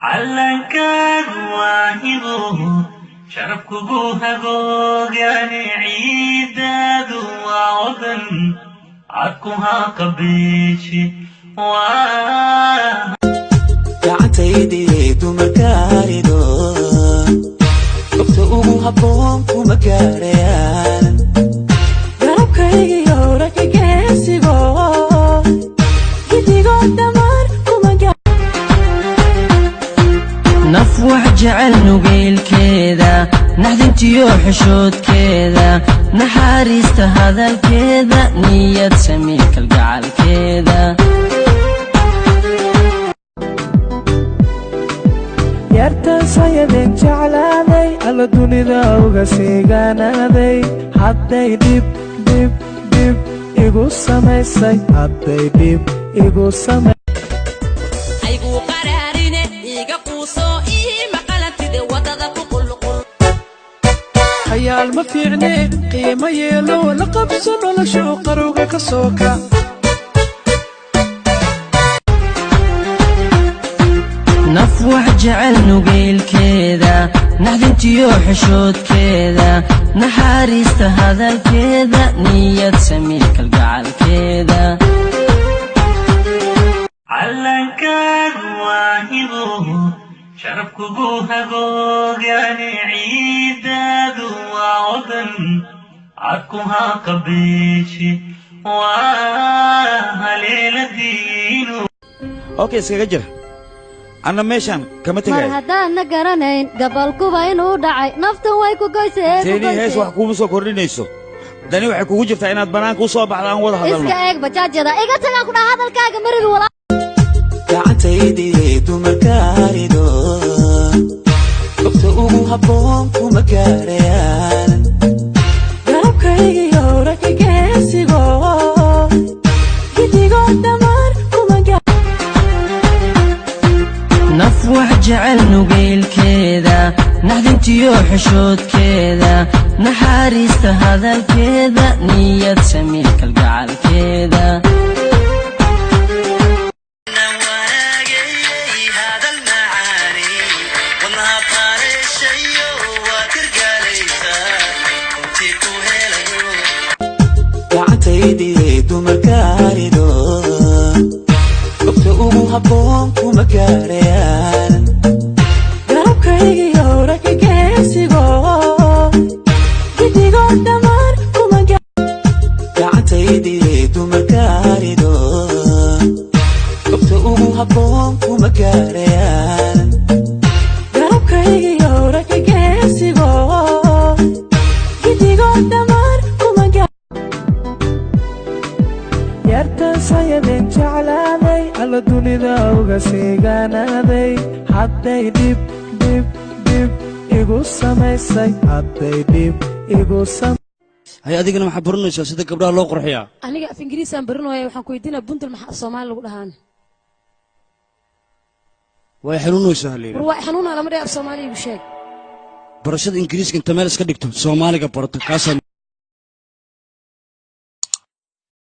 علنك واهبه شرفك بوها يعني عيداد وعدن عدكها قبيشي gacantaydi dumarkaarido gobta ugu habboon kuma gaarayaan garabkaygiyo ragga geesigo gidigoo dhammaan kuma naf wax jecel nugeylkeeda naxdintiyo xishoodkeeda naxariista hadalkeeda niyad samiil kalgacalkeeda yartan sayadeen jeclaaday alla dunida uga siigaanaaday hadday dhib igu samaysay hadday dhib igu aygu qaraarine iga quuso ii maqalantide wadada ku qulqul hayaal ma fiicne qiimo yeelo la qabso noloshu qarowga ka sooka naf wax jecel nugeylkeeda naxdintiyo xishoodkeeda naxariista hadalkeeda niyad samiil kalgacalkeeda علنك واهبه شرفك بوها يعني عيداد وعدن عدكها قبيشي وهليلة دينو اوكي سكجر أنا ماشان كم تجي؟ mar haddaan garanayn gabalkuba inuu dhacay naftu way ku goysay تاني هيس وحكومة سو كورنيسو داني وحكومة جبت أنا بنان كوسا بعد عن وضع هذا iska eeg bajaajada iga tagaan ku dhaha hadalkaaga mariga wala gacantaydi dumarkaarido gobta ugu habboon kuma gaarayaan garabkaygiyo ragga geesigo gidigoo dhammaan kuma naf wax jecel nugeylkeeda naxdintiyo xishoodkeeda naxariista hadalkeeda niyad samiil kalgacalkeeda gacantaydi dumarkaarido gobta ugu habboon kuma gaarayaan garabkaygiyo ragga geesigo gidigoo dhammaan kuma gacantaydi dumarkaarido gobta ugu habboon kuma gaarayaan garabkaygiyo ragga geesigo gidigoo dhammaan kuma yartan sayadeen jeclaaday alla dunida uga siigaanaaday hadday dhib igu samaysay hadday dhib igu hay adigana maxaa baranaysaa sida gabdhaha loo qurxiyaa aniga af ingiriisaan baranooya waxaan ku weydiinaa buntul maxaa Soomaali lagu dhahaan way xanuunaysaa haleeyay war waa xanuuna lama dhaaf Soomaaliga sheeg barashada ingiriiska inta meel iska dhigto Soomaaliga barato kaasa